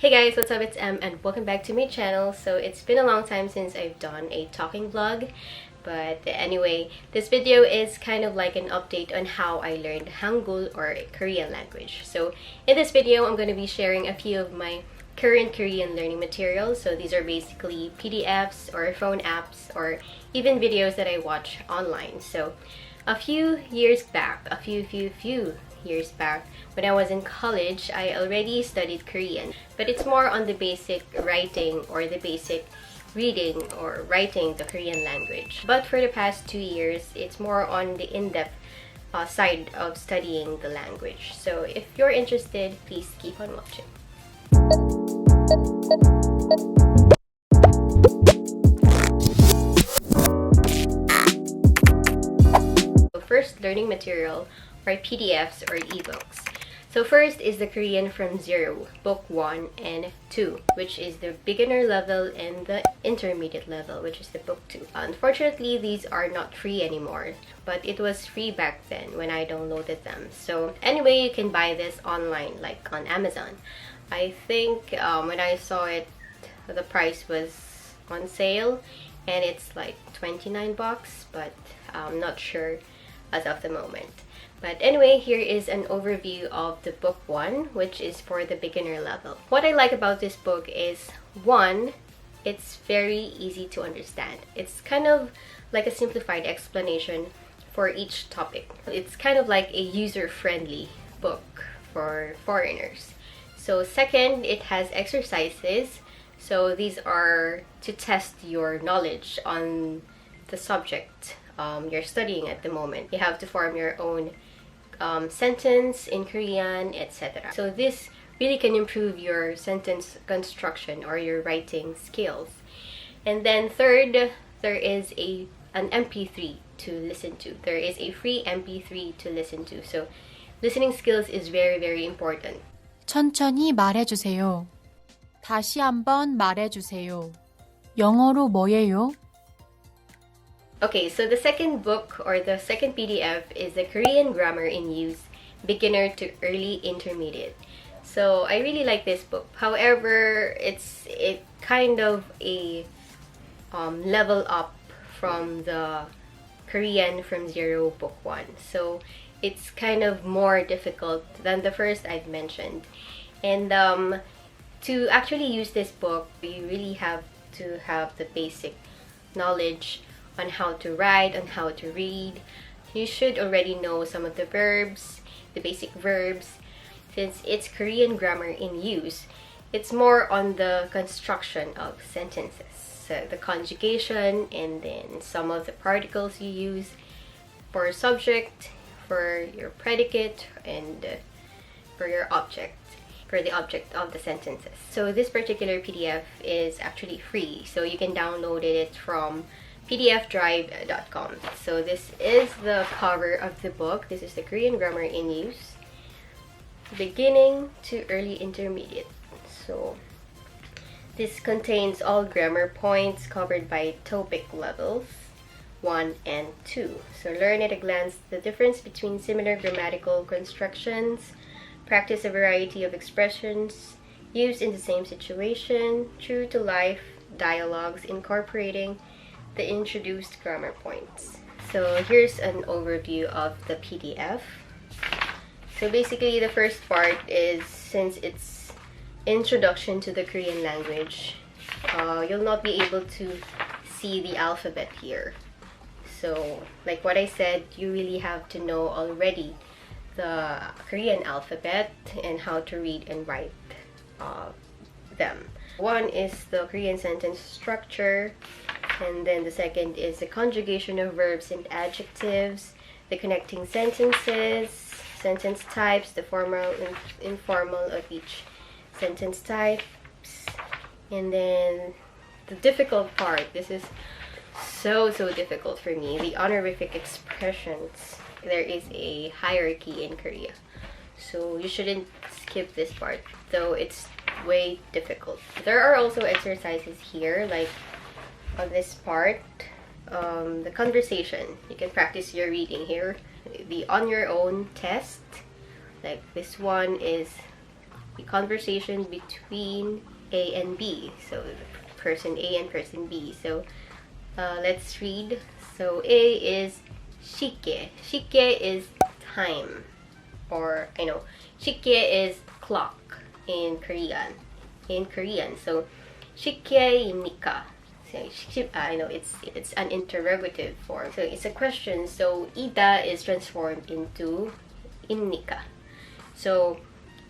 Hey guys, what's up? It's Em and welcome back to my channel. So it's been a long time since I've done a talking vlog, but anyway, this video is kind of like an update on how I learned Hangul or Korean language. So in this video, I'm going to be sharing a few of my current Korean learning materials. So these are basically PDFs or phone apps or even videos that I watch online. So a few years back, a few years back, when I was in college, I already studied Korean, but it's more on the basic writing or the basic reading or writing the Korean language. But for the past 2 years, it's more on the in-depth side of studying the language. So if you're interested, please keep on watching. So first learning material are PDFs or ebooks. So first is the Korean from Zero, Book 1 and 2, which is the beginner level and the intermediate level, which is the Book 2. Unfortunately, these are not free anymore, but it was free back then when I downloaded them. So anyway, you can buy this online, like on Amazon. I think when I saw it, the price was on sale, and it's like 29 bucks, but I'm not sure as of the moment. But anyway, here is an overview of the book 1, which is for the beginner level. What I like about this book is, one, it's very easy to understand. It's kind of like a simplified explanation for each topic. It's kind of like a user-friendly book for foreigners. So second, it has exercises. So these are to test your knowledge on the subject you're studying at the moment. You have to form your own sentence in Korean, etc. So this really can improve your sentence construction or your writing skills. And then third, there is an MP3 to listen to. There is a free MP3 to listen to. So listening skills is very important. 천천히 말해주세요. 다시 한번 말해주세요. 영어로 뭐예요? Okay, so the second book or the second PDF is the Korean Grammar in Use, Beginner to Early Intermediate. So I really like this book. However, it's kind of a level up from the Korean from Zero Book 1. So it's kind of more difficult than the first I've mentioned. And to actually use this book, you really have to have the basic knowledge on how to write, on how to read. You should already know some of the verbs, the basic verbs. Since it's Korean grammar in use, it's more on the construction of sentences. So the conjugation and then some of the particles you use for subject, for your predicate, and for your object, for the object of the sentences. So this particular PDF is actually free, so you can download it from pdfdrive.com. So this is the cover of the book. This is the Korean Grammar in Use, Beginning to Early Intermediate. So this contains all grammar points covered by topic levels 1 and 2. So learn at a glance the difference between similar grammatical constructions, practice a variety of expressions used in the same situation, true to life dialogues incorporating the introduced grammar points. So here's an overview of the PDF. So basically the first part is, since it's introduction to the Korean language, you'll not be able to see the alphabet here. So like what I said, you really have to know already the Korean alphabet and how to read and write them. One is the Korean sentence structure, and then the second is the conjugation of verbs and adjectives, the connecting sentences, sentence types, the formal and informal of each sentence types, and then the difficult part. This is so difficult for me, the honorific expressions. There is a hierarchy in Korea, so you shouldn't skip this part, though it's way difficult. There are also exercises here, like on this part, the conversation. You can practice your reading here. The on your own test, like this one is a conversation between A and B. So person A and person B. So let's read. So A is shike. Shike is time, or shike is clock in Korean. So shike입니까? So I know it's an interrogative form. So it's a question. So ida is transformed into 입니까. So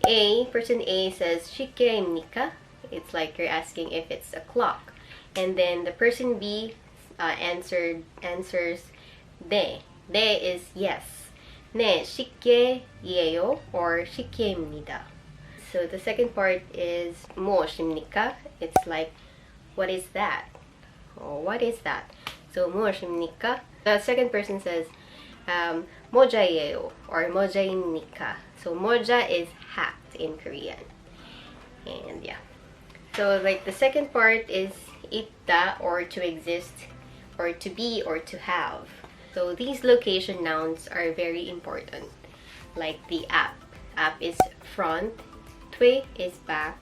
person A says shike입니까? It's like you're asking if it's a clock, and then the person B answers 네. 네 is yes. 네, 시계예요 or 시계입니다. So the second part is 무엇입니까? It's like, what is that? Or what is that? So 무엇입니까? The second person says 모자예요 or 모자입니까? So 모자 is hat in Korean. And yeah. So like the second part is 있다 or to exist or to be or to have. So these location nouns are very important. Like the app. App is front, twe is back.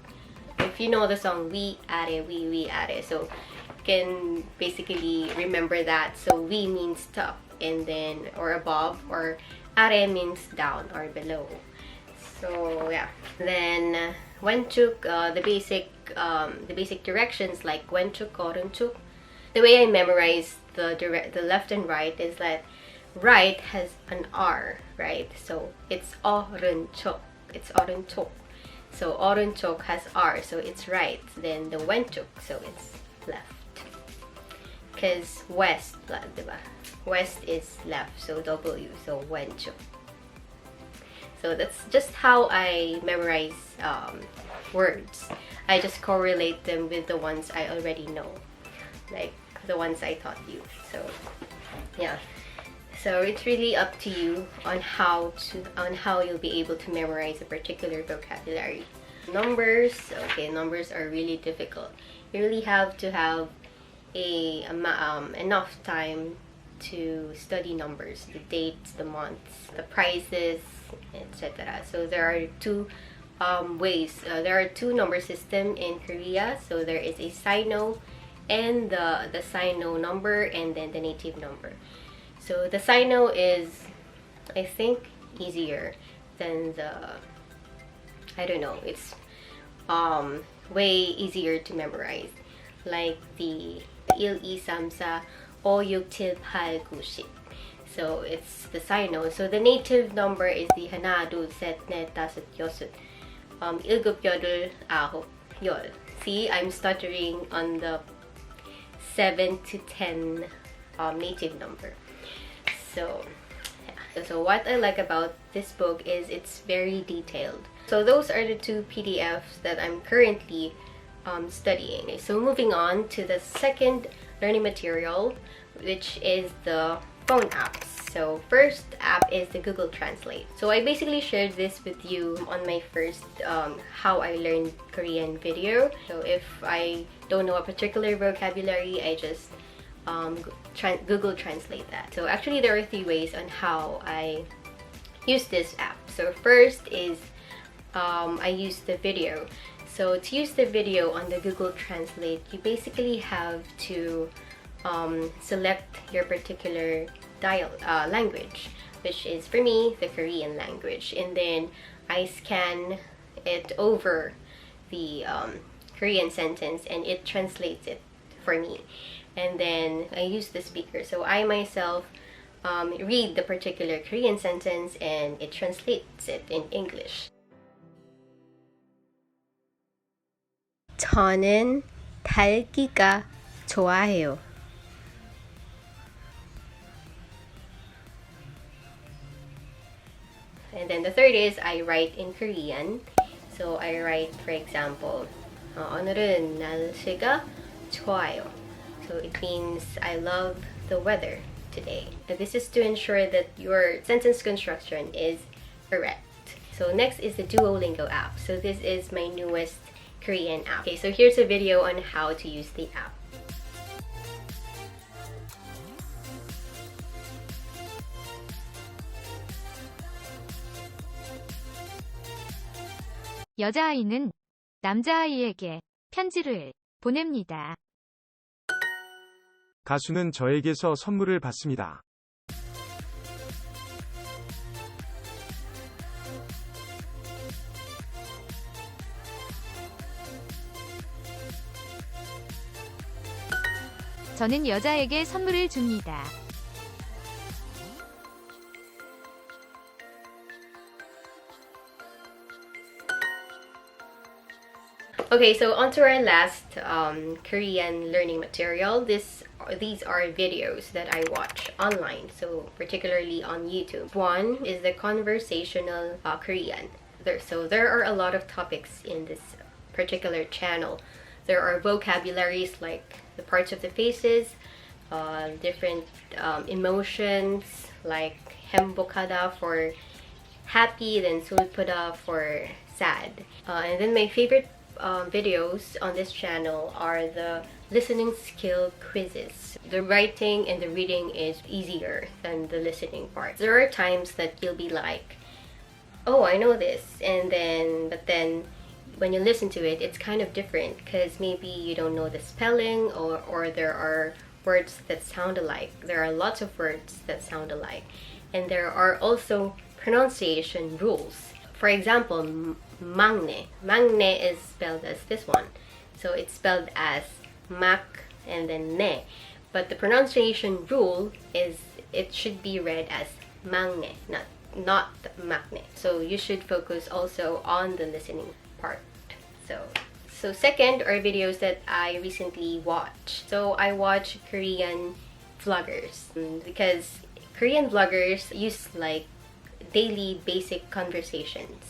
If you know the song we are, we are, so you can basically remember that. So we means top and then or above, or are means down or below. So yeah. Then 왼쪽, the basic directions like 왼쪽, 오른쪽. The way I memorize the left and right is that right has an R, right? So it's 오른쪽. It's 오른쪽. So 오른쪽 has R, so it's right. Then the 왼쪽, so it's left. Because west, diba? West is left, so W, so 왼쪽. So that's just how I memorize words. I just correlate them with the ones I already know, like the ones I taught you. So yeah. So it's really up to you on how you'll be able to memorize a particular vocabulary. Numbers, okay, numbers are really difficult. You really have to have enough time to study numbers, the dates, the months, the prices, etc. So there are two ways. There are two number system in Korea. So there is a Sino and the Sino number, and then the native number. So the Sino is, I think, easier than the, I don't know, it's way easier to memorize. Like the 1, 2, 3, 4, 5, 6, 7, 8, 9, 10. So it's the Sino. So the native number is the 하나, 둘, 셋, 넷, 다섯, 여섯, 일곱, 여덟, 아홉, 열. See, I'm stuttering on the 7 to 10 native number. So what I like about this book is it's very detailed. So those are the two PDFs that I'm currently studying. So moving on to the second learning material, which is the phone apps. So first app is the Google Translate. So I basically shared this with you on my first how I learned Korean video. So if I don't know a particular vocabulary, I just Google Translate that. So actually there are 3 ways on how I use this app. So first is I use the video. So to use the video on the Google Translate, you basically have to select your particular language, which is for me the Korean language, and then I scan it over the Korean sentence and it translates it for me, and then I use the speaker. So I myself read the particular Korean sentence and it translates it in English. 저는 달기가 좋아해요. And then the third is I write in Korean. So I write, for example, 오늘은 날씨가 좋아요. So it means I love the weather today. And this is to ensure that your sentence construction is correct. So next is the Duolingo app. So this is my newest Korean app. Okay, so here's a video on how to use the app. 여자아이는 남자아이에게 편지를 보냅니다. 가수는 저에게서 선물을 받습니다. 저는 여자에게 선물을 줍니다. Okay, so on to our last Korean learning material. These are videos that I watch online, so particularly on YouTube. One is the Conversational Korean. There are a lot of topics in this particular channel. There are vocabularies like the parts of the faces, different emotions like 행복하다 for happy, then 슬프다 for sad. And then my favorite videos on this channel are the listening skill quizzes. The writing and the reading is easier than the listening part. There are times that you'll be like, oh, I know this, but then when you listen to it, it's kind of different because maybe you don't know the spelling, or there are words that sound alike. There are lots of words that sound alike, and there are also pronunciation rules. For example, 막내. 막내 is spelled as this one. So it's spelled as 막 and then ne. But the pronunciation rule is it should be read as 막내, not 막내. So you should focus also on the listening part. So second are videos that I recently watched. So I watch Korean vloggers because Korean vloggers use like daily basic conversations,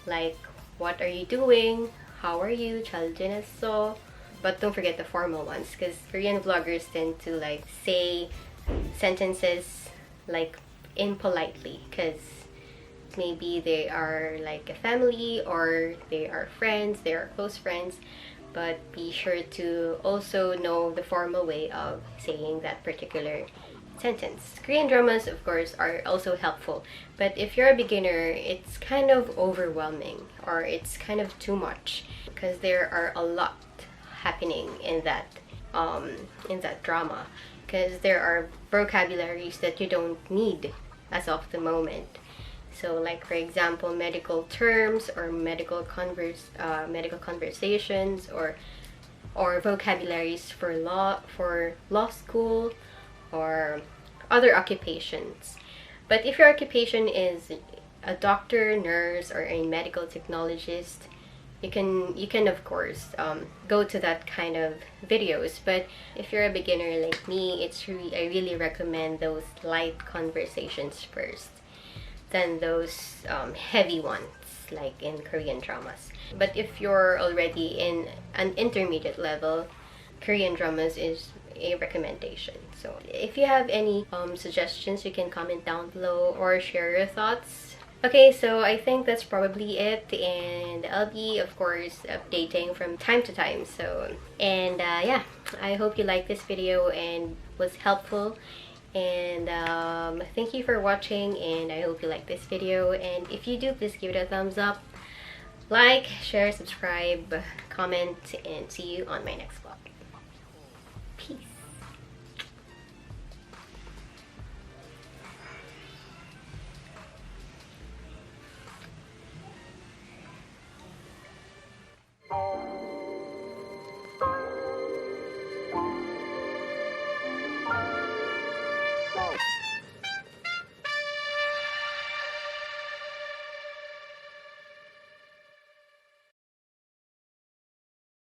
like what are you doing, how are you, 잘 지냈어. But don't forget the formal ones because Korean vloggers tend to like say sentences like impolitely because maybe they are like a family or they are friends, they are close friends. But be sure to also know the formal way of saying that particular sentence. Korean dramas, of course, are also helpful, but if you're a beginner, it's kind of overwhelming or it's kind of too much because there are a lot happening in that drama, because there are vocabularies that you don't need as of the moment. So like for example, medical terms or medical conversations or vocabularies for law school or other occupations. But if your occupation is a doctor, nurse, or a medical technologist, you can of course go to that kind of videos. But if you're a beginner like me, I really recommend those light conversations first than those heavy ones like in Korean dramas. But if you're already in an intermediate level, Korean dramas is a recommendation. So if you have any suggestions, you can comment down below or share your thoughts. Okay, so I think that's probably it, and I'll be of course updating from time to time. So yeah, I hope you liked this video and was helpful, and thank you for watching, and I hope you like this video. And if you do, please give it a thumbs up, like, share, subscribe, comment, and see you on my next vlog. Peace.